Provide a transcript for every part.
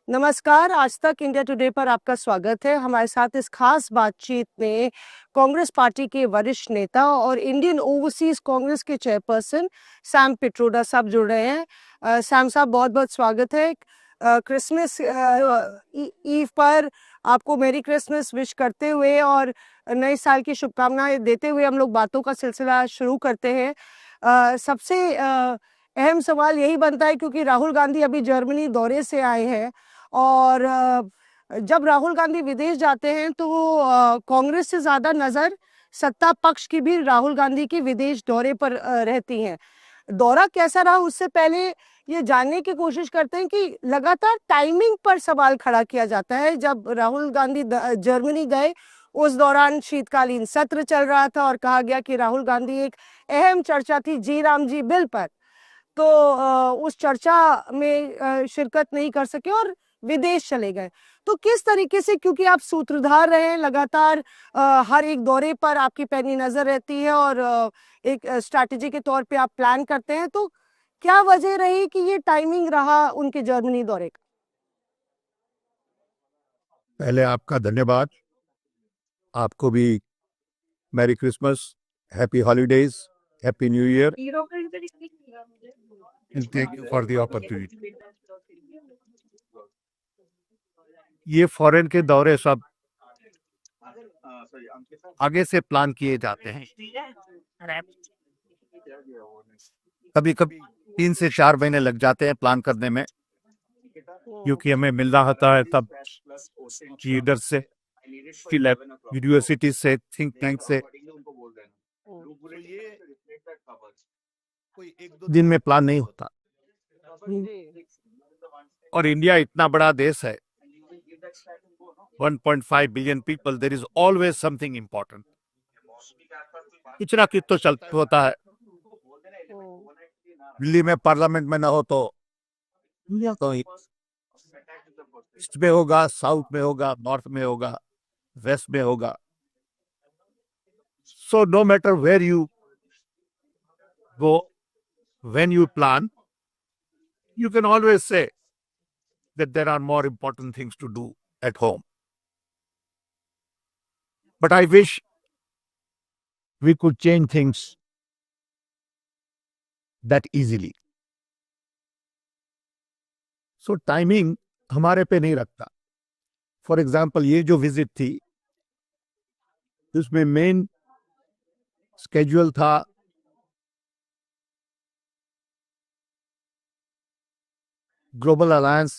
नमस्कार, आज तक इंडिया टुडे पर आपका स्वागत है। हमारे साथ इस खास बातचीत में कांग्रेस पार्टी के वरिष्ठ नेता और इंडियन ओवरसीज कांग्रेस के चेयरपर्सन सैम पिट्रोडा साहब जुड़ रहे हैं। सैम साहब, बहुत-बहुत स्वागत है। क्रिसमस ईव पर आपको मेरी क्रिसमस विश करते हुए और नए साल की शुभकामनाएं देते हुए हम लोग बातों का सिलसिला शुरू करते हैं। सबसे अहम सवाल यही बनता है क्योंकि राहुल गांधी अभी जर्मनी दौरे से आए हैं और जब राहुल गांधी विदेश जाते हैं तो कांग्रेस से ज़्यादा नज़र सत्ता पक्ष की भी राहुल गांधी के विदेश दौरे पर रहती हैं। दौरा कैसा रहा उससे पहले ये जानने की कोशिश करते हैं कि लगातार टाइमिंग पर सवाल खड़ा किया जाता है। जब राहुल गांधी जर्मनी गए उस दौरान शीतकालीन सत्र चल रहा था और कहा गया कि राहुल गांधी एक अहम चर्चा थी जी राम जी बिल पर, तो उस चर्चा में शिरकत नहीं कर सके और विदेश चले गए। तो किस तरीके से, क्योंकि आप सूत्रधार रहे हैं लगातार, हर एक दौरे पर आपकी पैनी नजर रहती है और एक स्ट्रैटेजी के तौर पे आप प्लान करते हैं, तो क्या वजह रही कि ये टाइमिंग रहा उनके जर्मनी दौरे का? पहले आपका धन्यवाद। आपको भी merry Christmas, happy holidays, happy new year, and thank you for the opportunity. ये फॉरेन के दौरे सब आगे से प्लान किए जाते हैं। कभी कभी 3 से 4 महीने लग जाते हैं प्लान करने में, क्योंकि हमें मिलना होता है तब लीडर से, यूनिवर्सिटी से, थिंक टैंक से। कोई 1-2 दिन में प्लान नहीं होता। और इंडिया इतना बड़ा देश है, 1.5 billion people, there is always something important. कुछ ना कुछ तो चलता होता है। दिल्ली में पार्लियामेंट में ना हो तो ईस्ट में होगा, साउथ में होगा, नॉर्थ में होगा, वेस्ट में होगा। So no matter where you go, when you plan, you can always say that there are more important things to do at home. But I wish we could change things that easily. So timing हमारे पे नहीं रखता। For example, ये जो visit थी उसमें main schedule था global alliance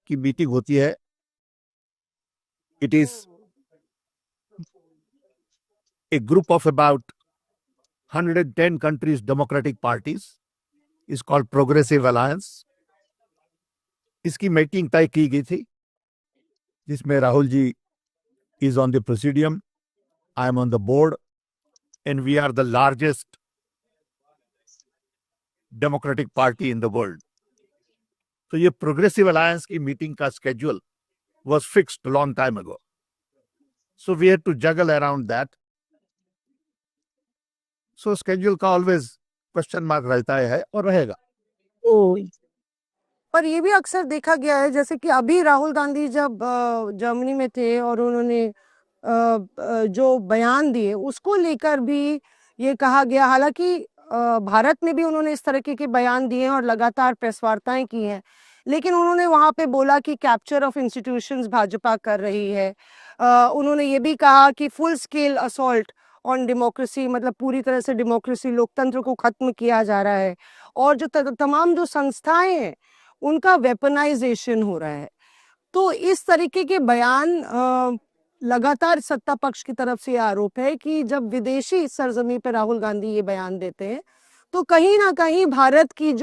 की मीटिंग होती है। It is a group of about 110 countries, democratic parties, is called Progressive Alliance. इसकी मीटिंग तय की गई थी, जिसमें Rahul ji is on the presidium, I am on the board, and we are the largest democratic party in the world. तो ये Progressive Alliance की meeting का schedule was fixed a long time ago. So we had to juggle around that. So schedule का always question mark रहता है और रहेगा। पर ये भी अक्सर देखा गया है, जैसे कि अभी राहुल गांधी जब जर्मनी में थे और उन्होंने जो बयान दिए उसको लेकर भी ये कहा गया, हालांकि भारत में भी उन्होंने इस तरह के बयान दिए हैं और लगातार प्रेस वार्ताएं की हैं, लेकिन उन्होंने वहां पे बोला कि कैप्चर ऑफ इंस्टीट्यूशंस भाजपा कर रही है। उन्होंने ये भी कहा कि full scale assault on democracy, मतलब पूरी तरह से डेमोक्रेसी, लोकतंत्र को खत्म किया जा रहा है और जो तमाम जो संस्थाएं हैं उनका वेपनाइजेशन हो रहा है। तो इस तरीके के बयान लगातार सत्ता पक्ष की तरफ से आरोप है कि जब विदेशी सरजमी पे राहुल गांधी ये बयान देते हैं तो कहीं ना कहीं भारत की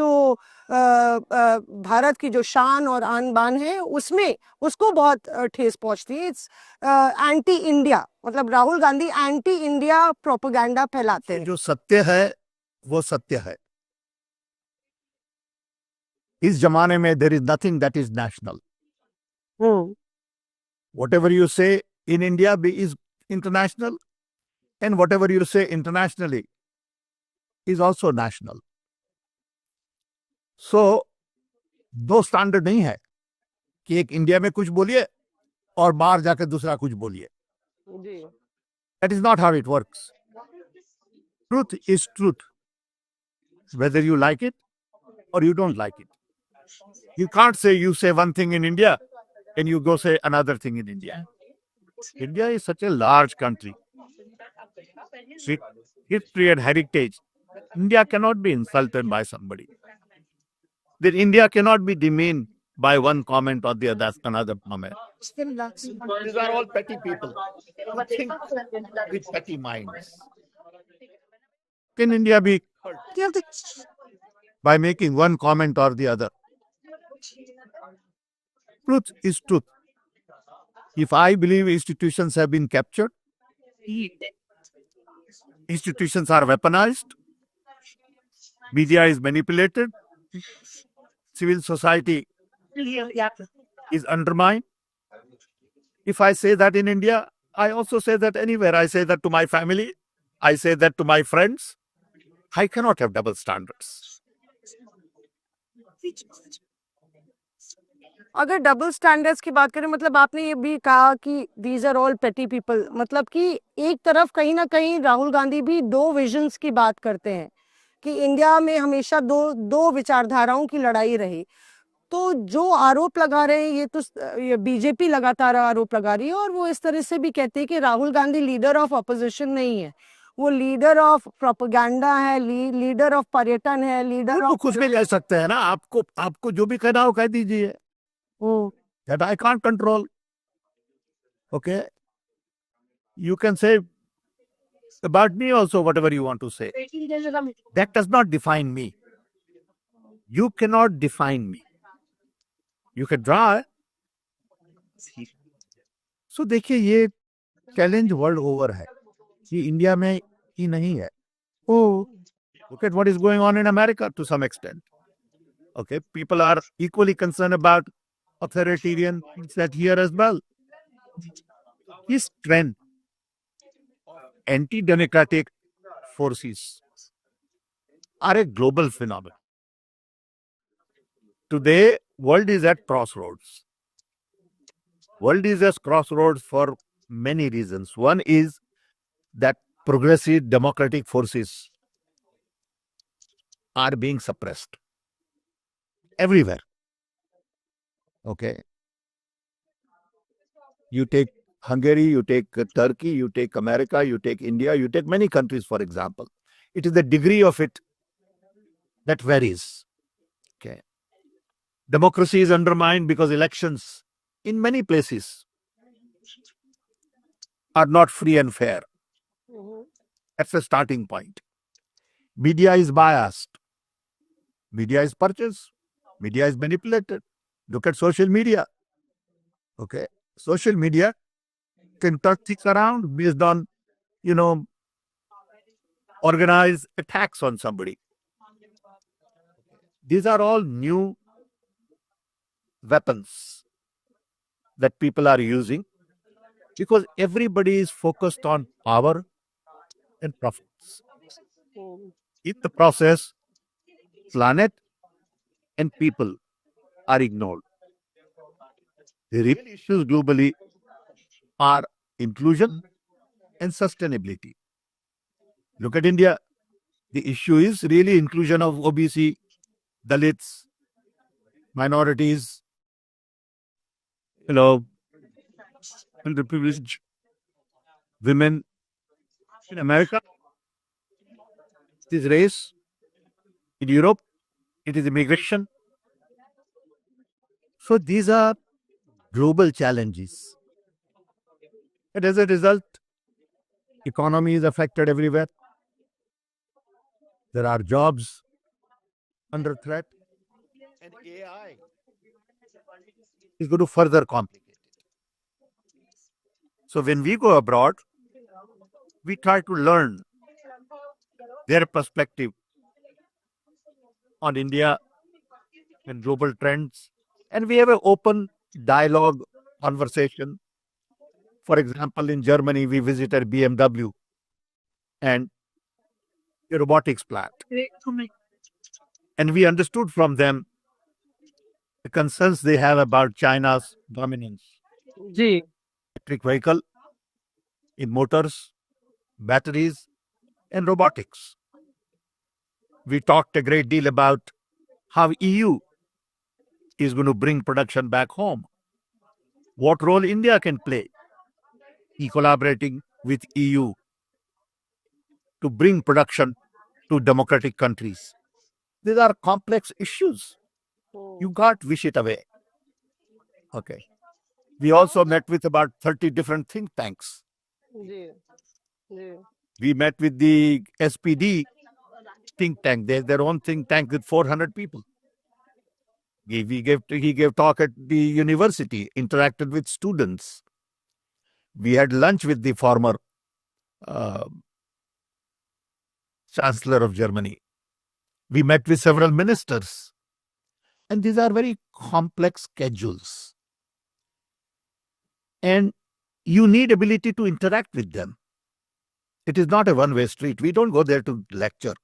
जो शान और आन बान है उसमें उसको बहुत ठेस पहुंचती है। इट्स एंटी इंडिया, मतलब Rahul Gandhi anti India propaganda फैलाते हैं। जो सत्य है वो सत्य है। इस जमाने में there is nothing that is national. Whatever you say in India is international, and whatever you say internationally is also national. So दो स्टैंडर्ड नहीं है। कि एक इंडिया में कुछ बोलिए और बाहर जाकर दूसरा कुछ बोलिए. जी. That is not how it works. Truth is truth, whether you like it or you don't like it. You can't say you say one thing in India and you go say another thing in India. India is such a large country. With history and heritage, India cannot be insulted by somebody. That India cannot be demeaned by one comment or the other another comment. These are all petty people who think with petty minds. Can India be hurt by making one comment or the other? Truth is truth. If I believe institutions have been captured, institutions are weaponized, media is manipulated, civil society is undermined. If I say that in India, I also say that anywhere. I say that to my family, I say that to my friends. I cannot have double standards. अगर double standards की बात करें, मतलब आपने ये भी कहा कि दीज आर ऑल पेटी पीपल, मतलब कि एक तरफ कहीं ना कहीं राहुल गांधी भी दो विजन्स की बात करते हैं कि इंडिया में हमेशा दो विचारधाराओं की लड़ाई रही. तो जो आरोप लगा रहे हैं ये तो ये बीजेपी लगातार आरोप लगा रही है, और वो इस तरह से भी कहते हैं कि Rahul Gandhi leader of opposition नहीं है, वो लीडर ऑफ प्रोपेगेंडा है, लीडर ऑफ पर्यटन है, लीडर तो ऑफ कुछ भी कह सकते हैं ना. आपको जो भी कहना हो कह दीजिए. That I can't control. Okay? You can say about me also whatever you want to say. That does not define me. You cannot define me. You can try. So देखिए, ये चैलेंज वर्ल्ड ओवर है, ये India में ही नहीं है. Look at what is going on in America to some extent. Okay, people are equally concerned about authoritarian things that here as well. This trend, anti-democratic forces are a global phenomenon. Today, world is at crossroads. World is at crossroads for many reasons. One is that progressive democratic forces are being suppressed everywhere. Okay. You take Hungary, you take Turkey, you take America, you take India, you take many countries, for example. It is the degree of it that varies. Okay. Democracy is undermined because elections in many places are not free and fair. That's a starting point. Media is biased. Media is purchased. Media is manipulated. Look at social media. Okay. Social media can turn things around based on, organized attacks on somebody. These are all new weapons that people are using because everybody is focused on power and profits. In the process, planet and people are ignored. The real issues globally are inclusion and sustainability. Look at India. The issue is really inclusion of OBC, Dalits, minorities, underprivileged women. In America, it is race. In Europe, it is immigration. So these are global challenges. And as a result, economy is affected everywhere. There are jobs under threat. And AI is going to further complicate it. So when we go abroad, we try to learn their perspective on India and global trends. And we have an open dialogue conversation. For example, in Germany, we visited BMW and a robotics plant. And we understood from them the concerns they have about China's dominance. जी Electric vehicle, in motors, batteries, and robotics. We talked a great deal about how EU is going to bring production back home. What role India can play in collaborating with EU to bring production to democratic countries. These are complex issues. You can't wish it away. Okay. We also met with about 30 different think tanks. जी जी We met with the SPD think tank. They have their own think tank with 400 people. He gave talk at the university, interacted with students. We had lunch with the former uh, Chancellor of Germany. We met with several ministers. And these are very complex schedules. And you need ability to interact with them. It is not a one-way street. We don't go there to lecture.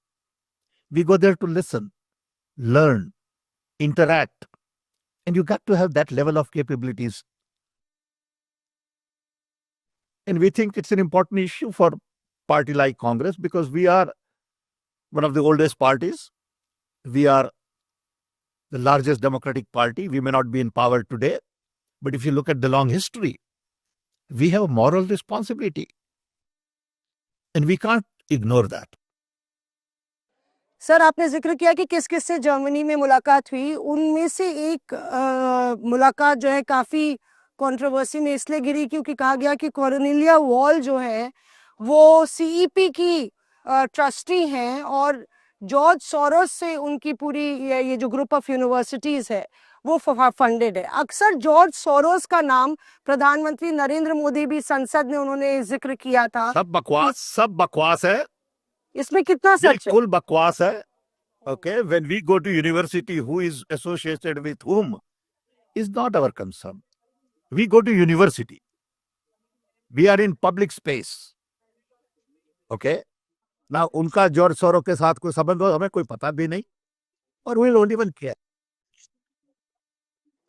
We go there to listen, learn, interact. And you got to have that level of capabilities. And we think it's an important issue for a party like Congress because we are one of the oldest parties. We are the largest democratic party. We may not be in power today, but if you look at the long history, we have a moral responsibility. And we can't ignore that. Sir आपने जिक्र किया कि किस किस से Germany में मुलाकात हुई उनमें से एक मुलाकात जो है काफ़ी कंट्रोवर्सी में इसलिए गिरी क्योंकि कहा गया कि कॉर्नेलिया वॉल जो है वो सीईपी की ट्रस्टी हैं और जॉर्ज सोरोस से उनकी पूरी ये जो ग्रुप ऑफ यूनिवर्सिटीज़ है वो फंडेड है। अक्सर जॉर्ज सोरोस का नाम प्रधानमंत्री नरेंद्र मोदी भी संसद में उन्होंने जिक्र किया था। सब बकवास है। इसमें कितना सच है? बिल्कुल बकवास है। Okay, when we go to university, who is associated with whom is not our concern. We go to university. We are in public space. Okay. Now, उनका जॉर्ज सोरो के साथ कोई संबंध हो हमें कोई पता भी नहीं और we don't even care.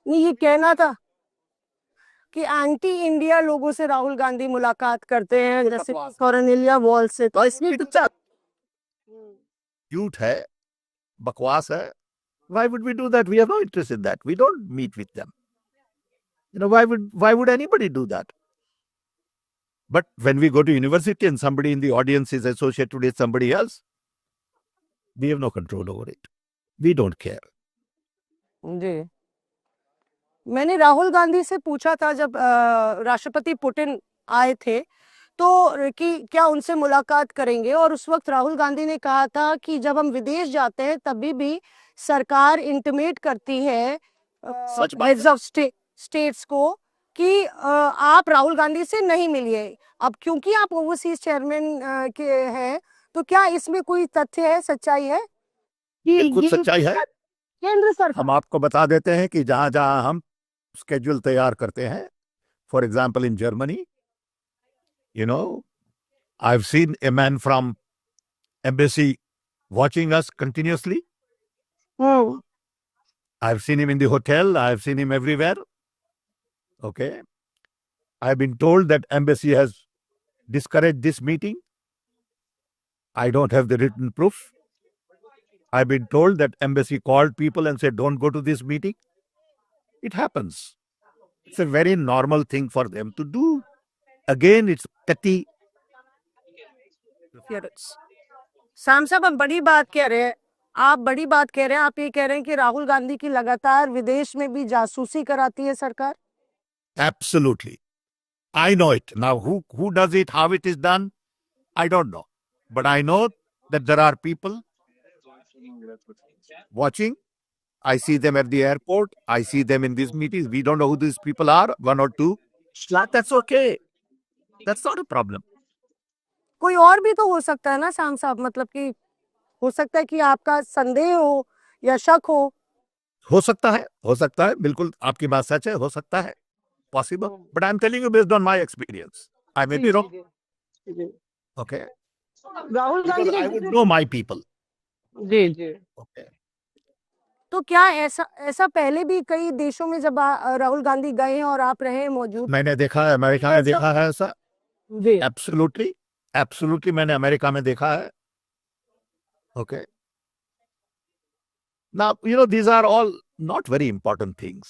नहीं ये कहना था कि एंटी इंडिया लोगों से राहुल गांधी मुलाकात करते हैं जैसे कॉर्नेलिया वॉल से तो इसमें कुछ झूठ है, बकवास है. Why would we do that? We have no interest in that. We don't meet with them. You know, why would anybody do that? But when we go to university and somebody in the audience is associated with somebody else, we have no control over it. We don't care. जी मैंने राहुल गांधी से पूछा था जब राष्ट्रपति Putin आए थे तो कि क्या उनसे मुलाकात करेंगे और उस वक्त राहुल गांधी ने कहा था कि जब हम विदेश जाते हैं तभी भी सरकार इंटिमेट करती है हेड्स ऑफ स्टेट्स को कि आप राहुल गांधी से नहीं मिलिए। अब क्योंकि आप ओवरसीज चेयरमैन के हैं तो क्या इसमें कोई तथ्य है, सच्चाई है? बिल्कुल सच्चाई है। केंद्र सरकार हम आपको बता देते हैं कि जहां जहां हम स्केड्यूल तैयार करते हैं, for example in Germany, you know, I've seen a man from embassy watching us continuously. I've seen him in the hotel. I've seen him everywhere. Okay. I've been told that embassy has discouraged this meeting. I don't have the written proof. I've been told that embassy called people and said, don't go to this meeting. It happens. It's a very normal thing for them to do. Again, it's petty. शाम साहब हम बड़ी बात कह रहे हैं, आप बड़ी बात कह रहे हैं, आप ये कह रहे हैं कि राहुल गांधी की लगातार विदेश में भी जासूसी कराती है सरकार? Absolutely. I know it. Now, who does it, how it is done, I don't know. But I know that there are people watching. I see them at the airport. I see them in these meetings. We don't know who these people are, one or two. That's okay. That's not a problem. कोई और भी तो हो सकता है ना शाम साहब, मतलब कि हो सकता है कि आपका संदेह हो या शक हो सकता है, बिल्कुल आपकी बात सच है, हो सकता है, possible. But I'm telling you based on my experience. I may be wrong. Okay. Rahul Gandhi Because I would know my people. Ji ji Okay. तो क्या ऐसा ऐसा पहले भी कई देशों में जब राहुल गांधी गए हैं और आप रहे हैं मौजूद? मैंने देखा है, अमेरिका में ऐसा- देखा है ऐसा। जी एब्सोल्युटली, एब्सोल्युटली मैंने अमेरिका में देखा है। Okay, now these are all not very important things.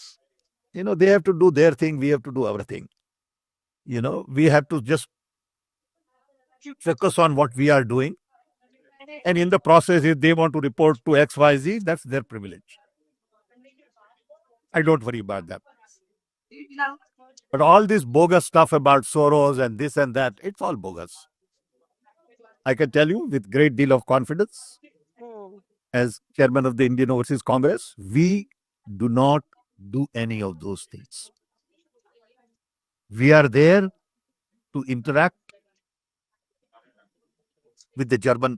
They have to do their thing, we have to do our thing. We have to just focus on what we are doing, and in the process if they want to report to XYZ, that's their privilege. I don't worry about that. But all this bogus stuff about Soros and this and that, it's all bogus. I can tell you with great deal of confidence, as chairman of the Indian Overseas Congress, we do not do any of those things. We are there to interact with the German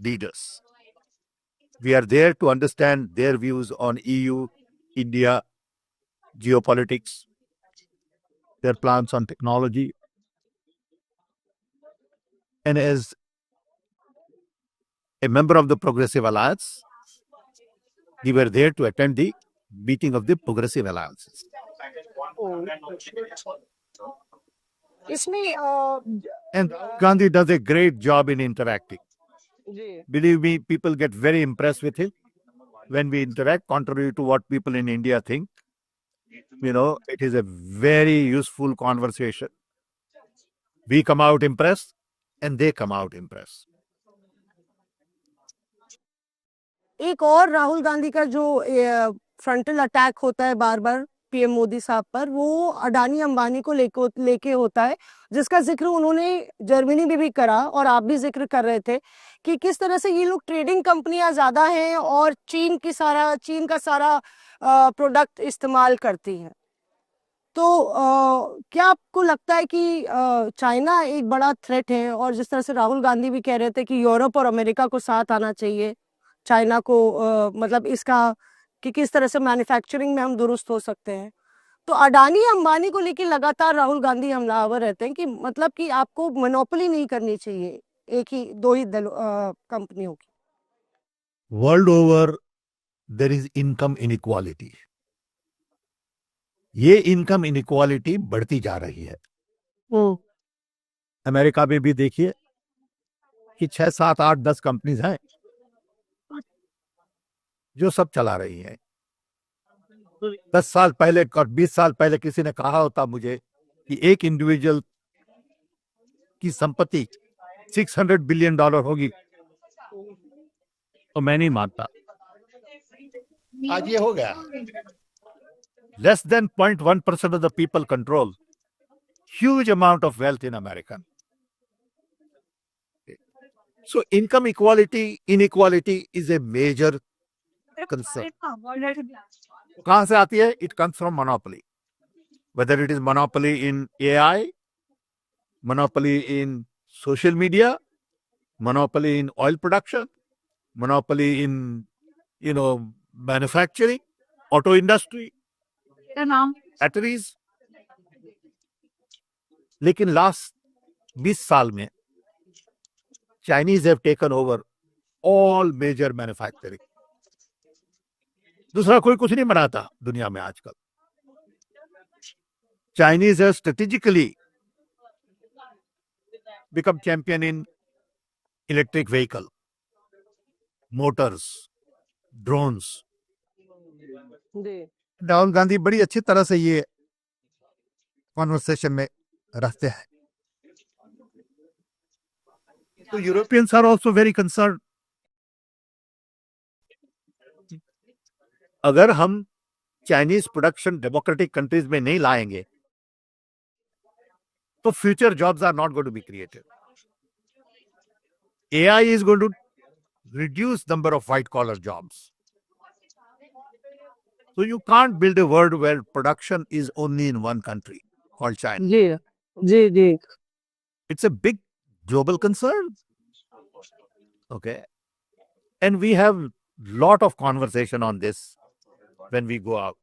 leaders. We are there to understand their views on EU, India, geopolitics, their plans on technology. And as a member of the Progressive Alliance, we were there to attend the meeting of the Progressive Alliances. इसमें And Gandhi does a great job in interacting. जी Believe me, people get very impressed with him when we interact, contrary to what people in India think. It is a very useful conversation. We come out impressed and they come out impressed. एक और राहुल गांधी का जो frontal attack होता है बार बार PM Modi साहब पर, वो अडानी अंबानी को लेके होता है, जिसका जिक्र उन्होंने जर्मनी में भी करा और आप भी जिक्र कर रहे थे कि किस तरह से ये लोग ट्रेडिंग कंपनियां ज्यादा हैं और चीन का सारा प्रोडक्ट इस्तेमाल करती हैं। तो क्या आपको लगता है कि चाइना एक बड़ा थ्रेट है, और जिस तरह से राहुल गांधी भी कह रहे थे कि यूरोप और अमेरिका को साथ आना चाहिए चाइना को, मतलब इसका कि किस तरह से मैन्युफैक्चरिंग में हम दुरुस्त हो सकते हैं, तो अडानी अंबानी को लेकर लगातार राहुल गांधी हमलावर रहते हैं कि मतलब कि आपको मोनोपोली नहीं करनी चाहिए एक ही दो ही कंपनियों की। World over, there is income inequality. ये इनकम इनइक्वालिटी बढ़ती जा रही है। अमेरिका में भी देखिए कि 6, 7, 8, 10 कंपनीज हैं जो सब चला रही हैं। 10 साल पहले और 20 साल पहले किसी ने कहा होता मुझे कि एक इंडिविजुअल की संपत्ति $600 बिलियन होगी, तो मैं नहीं मानता। आज ये हो गया। Less than 0.1% of the people control huge amount of wealth in America. So income inequality is a major concern. कहाँ से आती है? It comes from monopoly. Whether it is monopoly in AI, monopoly in social media, monopoly in oil production, monopoly in manufacturing, auto industry, batteries. लेकिन last 20 साल में Chinese have taken over all major manufacturing. दूसरा कोई कुछ नहीं बनाता दुनिया में आजकल। Chinese have strategically become champion in electric vehicle, motors, drones. Rahul Gandhi बड़ी अच्छी तरह से ये कॉन्वर्सेशन में रखते हैं। तो Europeans are also very concern. अगर हम चाइनीज प्रोडक्शन डेमोक्रेटिक कंट्रीज में नहीं लाएंगे तो future jobs are not going to be created. AI is going to reduce number of white collar jobs. So you can't build a world where production is only in one country called China. जी जी जी It's a big global concern. Okay. And we have lot of conversation on this when we go out.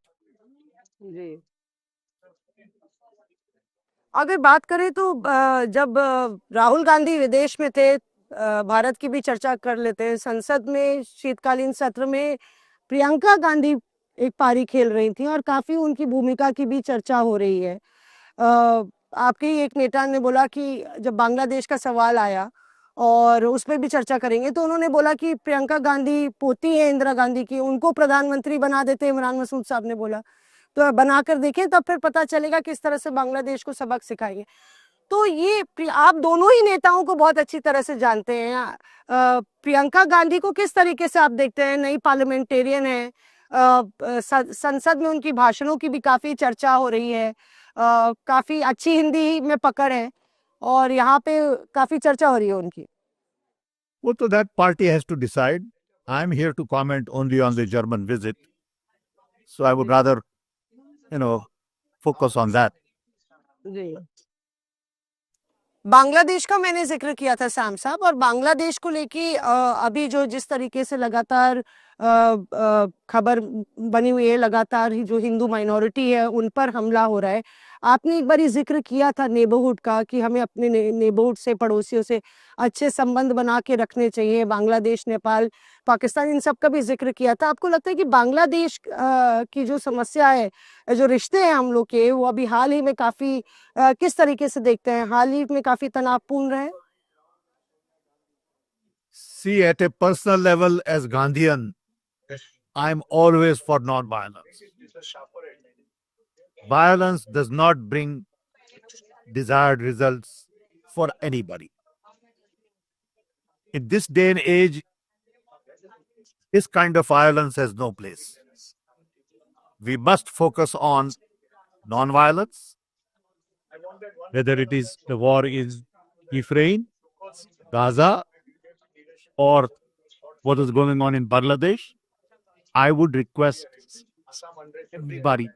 जी अगर बात करें तो जब राहुल गांधी विदेश में थे भारत की भी चर्चा कर लेते हैं। संसद में शीतकालीन सत्र में प्रियंका गांधी एक पारी खेल रही थी और काफी उनकी भूमिका की भी चर्चा हो रही है। आपके ही एक नेता ने बोला कि जब बांग्लादेश का सवाल आया और उस पर भी चर्चा करेंगे, तो उन्होंने बोला कि प्रियंका गांधी पोती है इंदिरा गांधी की, उनको प्रधानमंत्री बना देते इमरान मसूद साहब ने बोला। तो बनाकर देखें, तब फिर पता चलेगा किस तरह से बांग्लादेश को सबक सिखाएंगे। तो ये आप दोनों ही नेताओं को बहुत अच्छी तरह से जानते हैं। प्रियंका गांधी को किस तरीके से आप देखते हैं? नई पार्लियामेंटेरियन है, संसद में उनकी भाषणों की भी काफी चर्चा हो रही है, काफी अच्छी हिंदी में पकड़ है और यहाँ पे काफी चर्चा हो रही है उनकी। Well, so that party has to decide. I'm here to comment only on the German visit. So I would rather, focus on that. जी, बांग्लादेश का मैंने जिक्र किया था सैम साहब, और बांग्लादेश को लेके अभी जो जिस तरीके से लगातार खबर बनी हुई है, लगातार ही जो हिंदू माइनॉरिटी है उन पर हमला हो रहा है। आपने एक बार जिक्र किया था नेबरहुड का, कि हमें अपने नेबरहुड से, पड़ोसियों से अच्छे संबंध बना के रखने चाहिए। बांग्लादेश, नेपाल, पाकिस्तान, इन सब का भी जिक्र किया था। आपको लगता है कि बांग्लादेश की जो समस्या है, जो रिश्ते हैं हम लोग के, वो अभी हाल ही में काफी किस तरीके से देखते हैं? हाल ही में काफी तनावपूर्ण रहे? See, at a personal level, as Gandhian, I'm always for non-violence. Violence does not bring desired results for anybody. In this day and age, this kind of violence has no place. We must focus on non-violence, whether it is the war in Ukraine, Gaza, or what is going on in Bangladesh. I would request everybody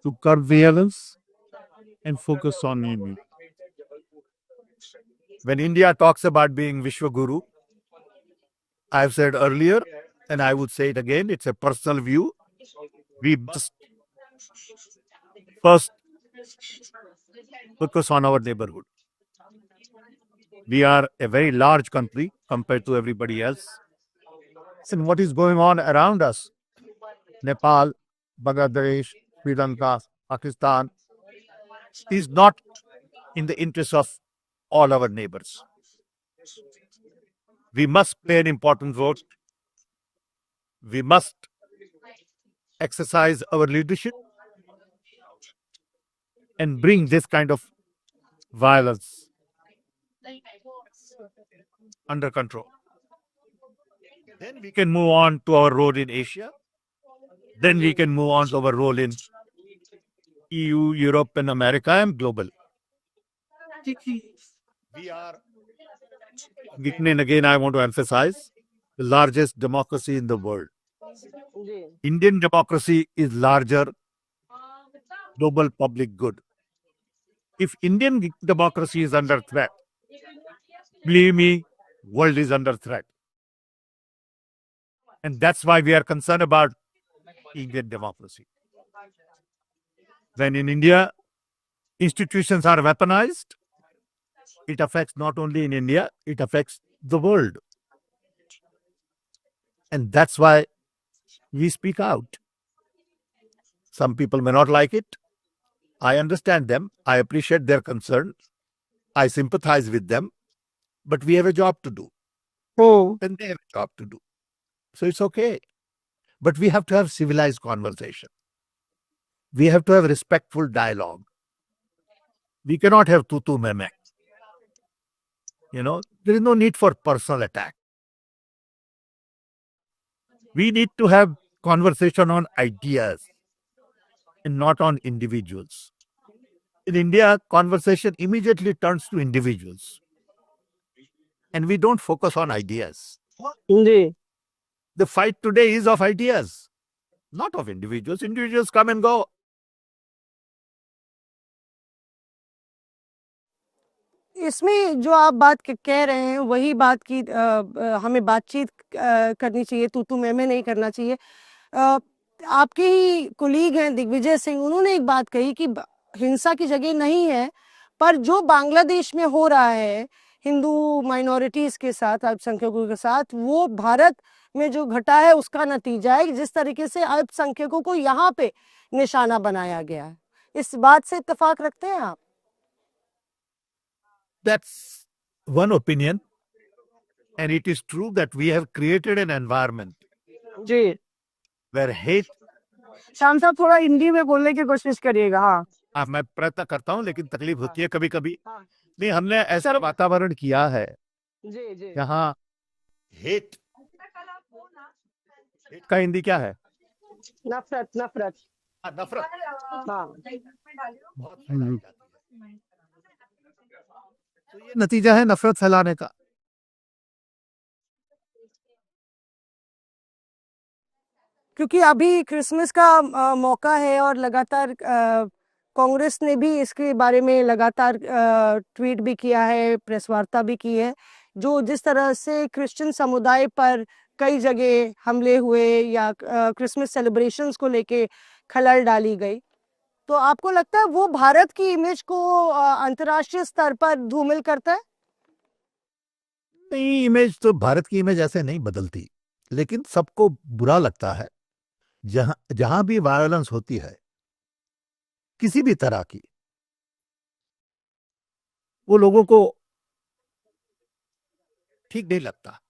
to curb violence and focus on unity. When India talks about being Vishwaguru, I've said earlier, and I would say it again, it's a personal view. We must first focus on our neighborhood. We are a very large country compared to everybody else. And what is going on around us, Nepal, Bangladesh, Sri Lanka, Pakistan, is not in the interest of all our neighbors. We must play an important role. We must exercise our leadership and bring this kind of violence under control. Then we can move on to our role in Asia. Then we can move on to our role in EU, Europe, and America, and global. We are, and again, I want to emphasize, the largest democracy in the world. Indian democracy is larger global public good. If Indian democracy is under threat, believe me, world is under threat. And that's why we are concerned about Indian democracy. When in India, institutions are weaponized, it affects not only in India, it affects the world. And that's why we speak out. Some people may not like it. I understand them. I appreciate their concern. I sympathize with them. But we have a job to do. And they have a job to do. So it's okay. But we have to have civilized conversation. We have to have respectful dialogue. We cannot have tutu meme. There is no need for personal attack. We need to have conversation on ideas and not on individuals. In India, conversation immediately turns to individuals. And we don't focus on ideas. Ji, The fight today is of ideas, not of individuals. Individuals come and go. इसमें जो आप बात कह रहे हैं, वही बात की हमें बातचीत करनी चाहिए, तू मैं नहीं करना चाहिए। आपके ही कुलीग हैं दिग्विजय सिंह, उन्होंने एक बात कही कि हिंसा की जगह नहीं है, पर जो बांग्लादेश में हो रहा है, हिंदू माइनॉरिटीज के साथ, अल्पसंख्यकों के साथ, वो भारत में जो घटा है उसका नतीजा है, जिस तरीके से अल्पसंख्यकों को यहाँ पे निशाना बनाया गया है। इस बात से इत्तेफाक रखते हैं आप? That's one opinion. And it is true that we have created an environment ji, where hate, Shyam साहब थोड़ा हिंदी में बोलने की कोशिश करिएगा। हाँ मैं प्रयत्न करता हूं लेकिन तकलीफ होती है कभी कभी। हाँ नहीं, हमने ऐसा वातावरण किया है जी जी जहां हेट, हेट का हिंदी क्या है? नफरत नफरत नफरत हाँ बहुत फैलाई जाती है। तो ये नतीजा है नफरत फैलाने का। क्योंकि अभी क्रिसमस का मौका है और लगातार कांग्रेस ने भी इसके बारे में लगातार ट्वीट भी किया है, प्रेस वार्ता भी की है, जो जिस तरह से क्रिश्चियन समुदाय पर कई जगह हमले हुए या क्रिसमस सेलिब्रेशंस को लेके खलल डाली गई, तो आपको लगता है वो भारत की इमेज को अंतर्राष्ट्रीय स्तर पर धूमिल करता है? नहीं, इमेज तो भारत की इमेज ऐसे नहीं बदलती, लेकिन सबको बुरा लगता है जहां जहां भी वायलेंस होती है किसी भी तरह की, वो लोगों को ठीक नहीं लगता।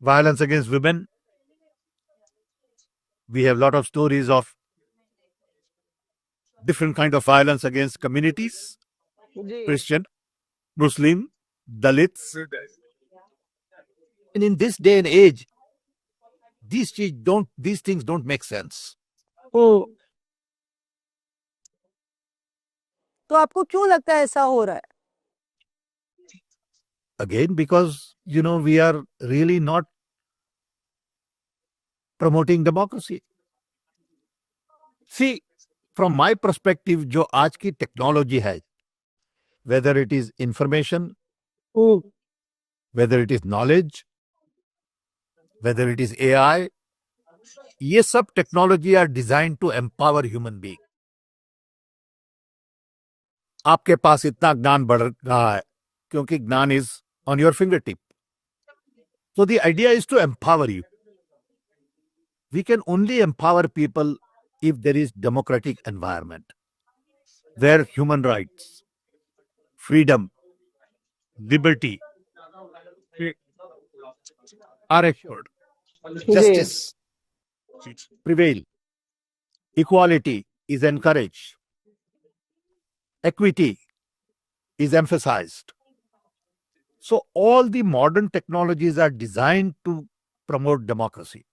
Violence against women, we have a lot of stories of different kind of violence against communities, ji Christian, Muslim, Dalits. And in this day and age, these things don't make sense. तो आपको क्यों लगता है ऐसा हो रहा है? Again, because we are really not promoting democracy. See, from my perspective, जो आज की टेक्नोलॉजी है, whether it is information, whether it is knowledge, whether it is AI, ये सब technology are design to empower human being. आपके पास इतना ज्ञान बढ़ रहा है क्योंकि ज्ञान is on your fingertip. So the idea is to empower you. We can only empower people if there is democratic environment where human rights, freedom, liberty are assured, justice prevail, equality is encouraged, equity is emphasized. So all the modern technologies are designed to promote democracy.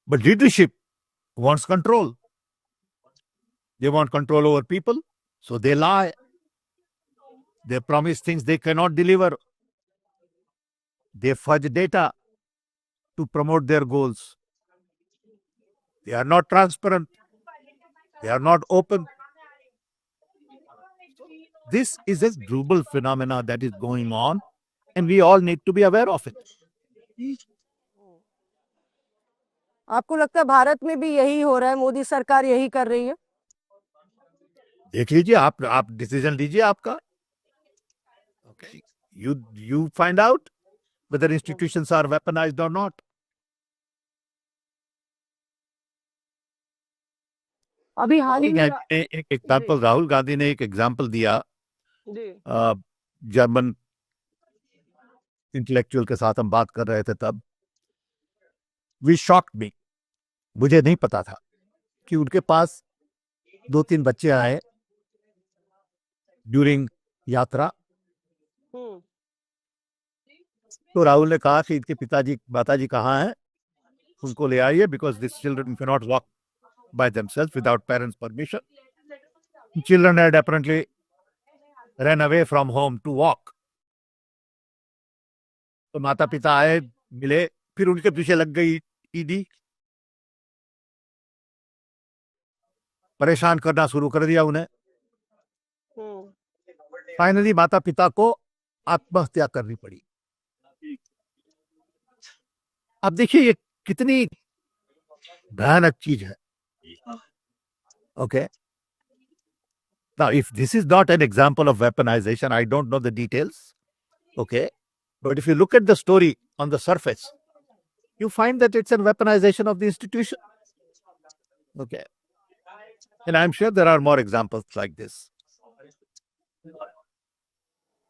But leadership wants control. They want control over people, so they lie. They promise things they cannot deliver. They fudge data to promote their goals. They are not transparent. They are not open. This is a global phenomena that is going on, and we all need to be aware of it. आपको लगता है भारत में भी यही हो रहा है, मोदी सरकार यही कर रही है? देख लीजिए, आप डिसीजन लीजिए आपका। Okay, you find out whether institutions are weaponized or not. अभी हाल ही में एक एग्जाम्पल, राहुल गांधी ने एक एग्जाम्पल दिया जर्मन इंटेलेक्चुअल के साथ हम बात कर रहे थे तब। वी शॉक्ड मी, मुझे नहीं पता था कि उनके पास 2-3 बच्चे आए ड्यूरिंग यात्रा। तो राहुल ने कहा कि इनके पिताजी माताजी कहाँ हैं, उनको ले आइए, because this children can not walk by themselves without parents' permission. Children had apparently ran away from home to walk. तो माता पिता आए, मिले, फिर उनके पीछे लग गई ईडी, परेशान करना शुरू कर दिया उन्हें। फाइनली माता पिता को आत्महत्या करनी पड़ी। अब देखिए ये कितनी भयानक चीज है। Okay, Now, if this is not an example of weaponization, I don't know the details. Okay. But if you look at the story on the surface, you find that it's a weaponization of the institution. Okay. And I'm sure there are more examples like this.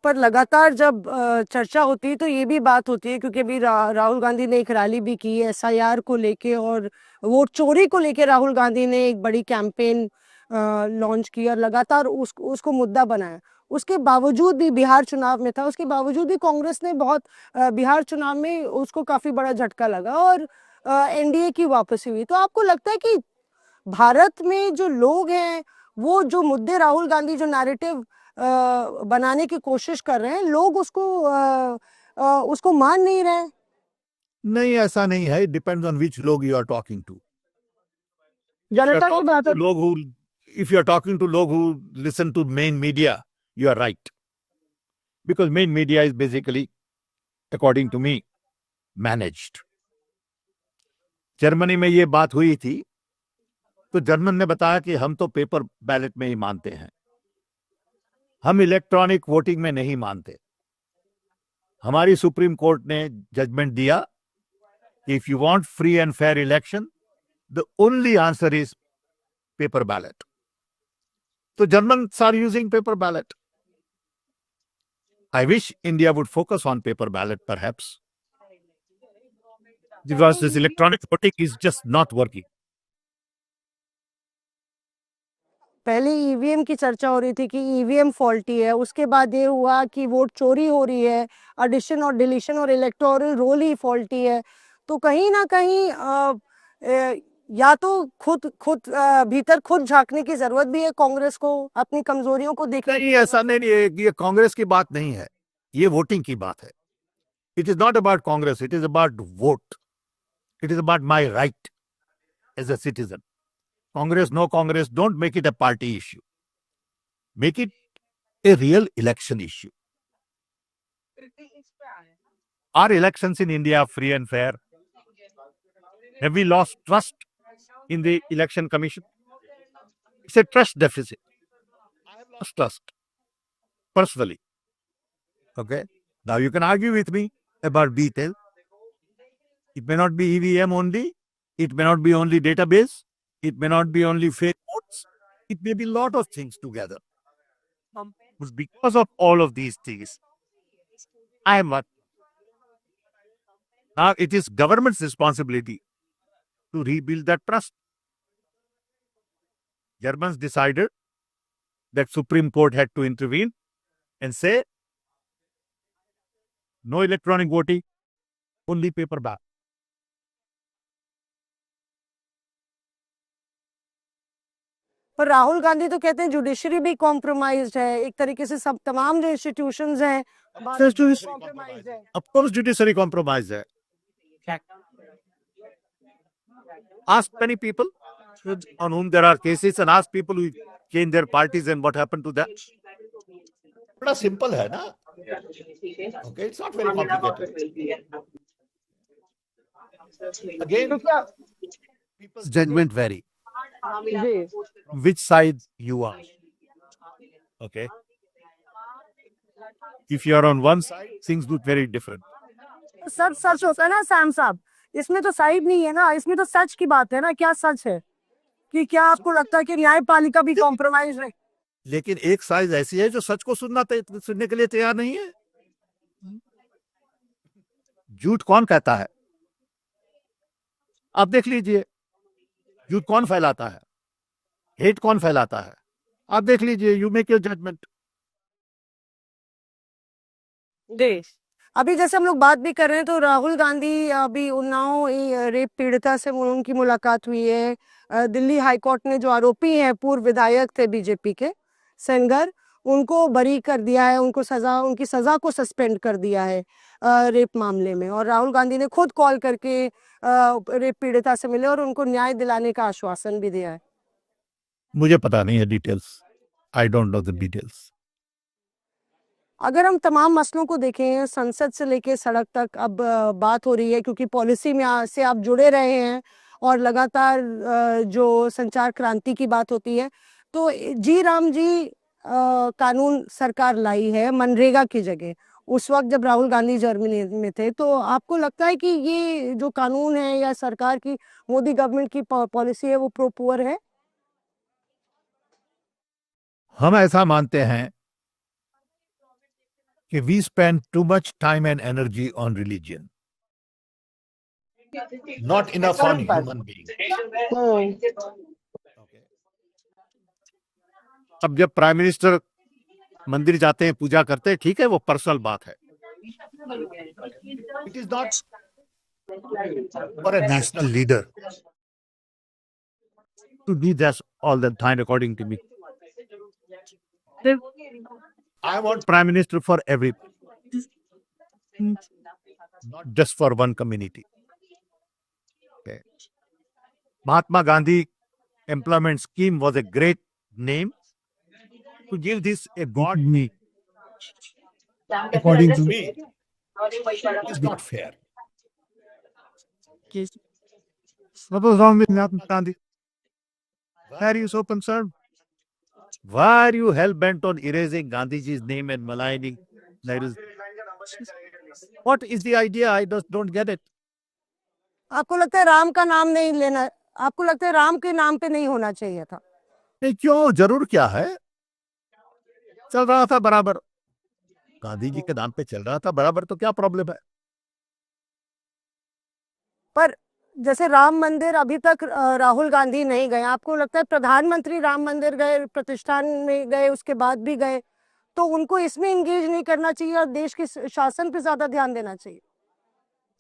पर लगातार जब चर्चा होती है तो ये भी बात होती है, क्योंकि अभी राहुल गांधी ने एक रैली भी की एसआईआर को लेके और वोट चोरी को लेके राहुल गांधी ने एक बड़ी कैंपेन लॉन्च की और लगातार उसको मुद्दा बनाया। उसके बावजूद भी बिहार चुनाव में था, उसके बावजूद भी कांग्रेस ने बहुत बिहार चुनाव में उसको काफी बड़ा झटका लगा और एनडीए की वापसी हुई। तो आपको लगता है कि भारत में जो लोग हैं वो जो मुद्दे राहुल गांधी जो नैरेटिव बनाने की कोशिश कर रहे हैं, लोग उसको मान नहीं रहे? नहीं, ऐसा नहीं है. It depends on which लोग you are talking to. जनता की बात है। लोग who, if you are talking to लोग who listen to main media, you are right. Because main media is basically, according to me, managed. Germany में ये बात हुई थी तो जर्मन ने बताया कि हम तो पेपर बैलेट में ही मानते हैं, हम इलेक्ट्रॉनिक वोटिंग में नहीं मानते. हमारी सुप्रीम कोर्ट ने जजमेंट दिया कि if you want free and fair election, the only answer is paper ballot. तो Germans are using paper ballot. I wish India would focus on paper ballot, perhaps, because this electronic voting is just not working. पहले EVM की चर्चा हो रही थी कि EVM faulty है, उसके बाद ये हुआ कि वोट चोरी हो रही है, एडिशन और डिलीशन और इलेक्टोरल रोल ही फॉल्टी है। तो कहीं ना कहीं या तो खुद भीतर खुद झांकने की जरूरत भी है कांग्रेस को, अपनी कमजोरियों को देखने। नहीं, ऐसा नहीं है. ये कांग्रेस की बात नहीं है, ये वोटिंग की बात है. It is not about Congress, it is about vote. It is about my right as a citizen. Congress, no Congress, don't make it a party issue. Make it a real election issue. Are elections in India free and fair? Have we lost trust in the election commission? It's a trust deficit. I have lost trust, personally. Okay? Now you can argue with me about detail. It may not be EVM only. It may not be only database. It may not be only fake votes. It may be a lot of things together. Because of all of these things, I am what? Now it is government's responsibility to rebuild that trust. Germans decided that Supreme Court had to intervene and say, no electronic voting, only paper ballot. पर राहुल गांधी तो कहते हैं judiciary भी compromised है, एक तरीके से सब तमाम जो इंस्टीट्यूशंस हैं कॉम्प्रोमाइज्ड है। Of course, judiciary compromise है. Ask many people on whom there are cases and ask people who change their parties and what happened to them. बड़ा simple है ना? Okay, it's not very complicated. Again, people's judgment vary. Ji. Which side you are. Okay. If you are on one side, things look very different. सब सच होता है ना Sam साहब, इसमें तो साइड नहीं है ना, इसमें तो सच की बात है ना। क्या सच है कि क्या आपको लगता है कि न्यायपालिका भी कॉम्प्रोमाइज है? लेकिन एक साइज ऐसी है जो सच को सुनने के लिए तैयार नहीं है. झूठ कौन कहता है? आप देख लीजिए, झूठ कौन फैलाता है, हेट कौन फैलाता है, आप देख लीजिए. You make your judgement. अभी जैसे हम लोग बात भी कर रहे हैं तो राहुल गांधी अभी उन्नाव रेप पीड़िता से उनकी मुलाकात हुई है। दिल्ली हाईकोर्ट ने जो आरोपी हैं, पूर्व विधायक थे बीजेपी के सेंगर, उनको बरी कर दिया है, उनकी सजा को सस्पेंड कर दिया है रेप मामले में। और राहुल गांधी ने खुद कॉल करके रेप पीड़िता से मिले और उनको न्याय दिलाने का आश्वासन भी दिया है। मुझे पता नहीं है details. I don't know the details. अगर हम तमाम मसलों को देखें, संसद से लेके सड़क तक अब बात हो रही है, क्योंकि पॉलिसी में से आप जुड़े रहे हैं और लगातार जो संचार क्रांति की बात होती है, तो जी राम जी कानून सरकार लाई है मनरेगा की जगह, उस वक्त जब राहुल गांधी जर्मनी में थे। तो आपको लगता है कि ये जो कानून है या सरकार की, मोदी गवर्नमेंट की पॉलिसी है, वो प्रो पुअर है? हम ऐसा मानते हैं कि we spend too much time and energy on religion, not enough on human beings. अब जब प्राइम मिनिस्टर मंदिर जाते हैं, पूजा करते हैं, ठीक है, वो पर्सनल बात है. It is not for a national leader to do that all the time according to me. I want prime minister for everybody, not just for one community. Okay. Mahatma Gandhi employment scheme was a great name. To give this a God me, according to me, is not fair. What was wrong with Mahatma Gandhi? Why are you so concerned? Why are you hell bent on erasing Gandhiji's name and maligning Nehru's? What is the idea? I just don't get it. आपको लगता है राम का नाम नहीं लेना, आपको लगता है राम के नाम पे नहीं होना चाहिए था? नहीं, क्यों? जरूर क्या है, चल रहा था बराबर, गांधी जी के नाम पे चल रहा था बराबर, तो क्या प्रॉब्लम है? पर जैसे राम मंदिर अभी तक राहुल गांधी नहीं गए, आपको लगता है प्रधानमंत्री राम मंदिर गए, प्रतिष्ठान में गए, उसके बाद भी गए, तो उनको इसमें एंगेज नहीं करना चाहिए और देश के शासन पे ज्यादा ध्यान देना चाहिए?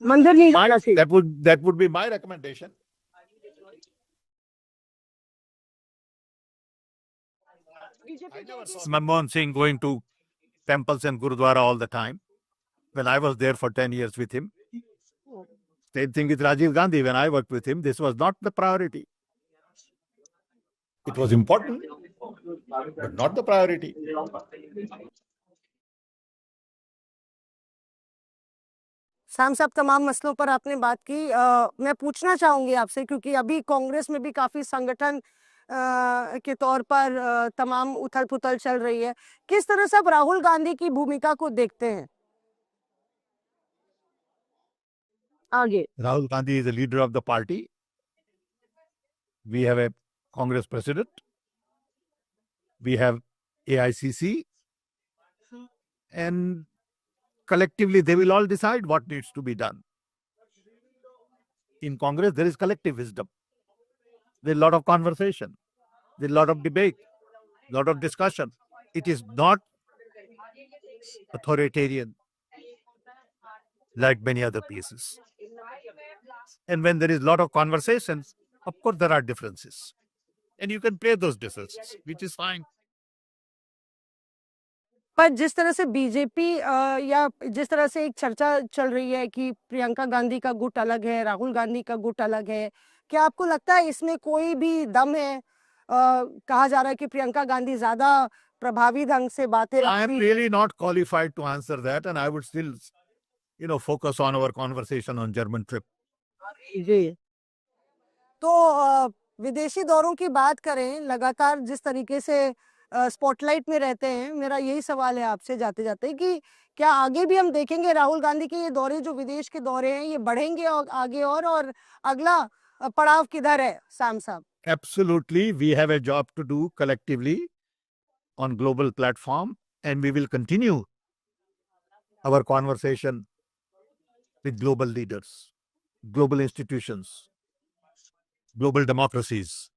मंदिर नहीं जाना चाहिए? That would be my recommendation. I never saw Manmohan Singh going to temples and Gurudwara all the time. When I was there for 10 years with him. Same thing with Rajiv Gandhi. When I worked with him, this was not the priority. It was important, but not the priority. शाम साहब, तमाम मसलों पर आपने बात की। मैं पूछना चाहूंगी आपसे, क्योंकि अभी कांग्रेस में भी काफी संगठन के तौर पर तमाम उथल पुथल चल रही है, किस तरह से आप राहुल गांधी की भूमिका को देखते हैं आगे? Rahul Gandhi is the leader of the party. We have a Congress president. We have AICC. And collectively, they will all decide what needs to be done. In Congress, there is collective wisdom. There's a lot of conversation. There's a lot of debate, a lot of discussion. It is not authoritarian like many other places. And when there is a lot of conversations, of course, there are differences. And you can play those differences, which is fine. पर जिस तरह से BJP या जिस तरह से एक चर्चा चल रही है कि प्रियंका गांधी का गुट अलग है, राहुल गांधी का गुट अलग है, क्या आपको लगता है इसमें कोई भी दम है? कहा जा रहा है कि प्रियंका गांधी ज्यादा प्रभावी ढंग से बातें I am रखती really not qualified to answer that, and I would still, focus on our conversation on German trip. जी। तो विदेशी दौरों की बात करें, लगातार जिस तरीके से स्पॉटलाइट में रहते हैं, मेरा यही सवाल है आपसे जाते जाते कि क्या आगे भी हम देखेंगे राहुल गांधी के ये दौरे, जो विदेश के दौरे हैं, ये बढ़ेंगे और आगे और अगला पड़ाव किधर है शाम साहब? Absolutely, we have a job to do collectively on global platform, and we will continue our conversation with global leaders, global institutions, global democracies.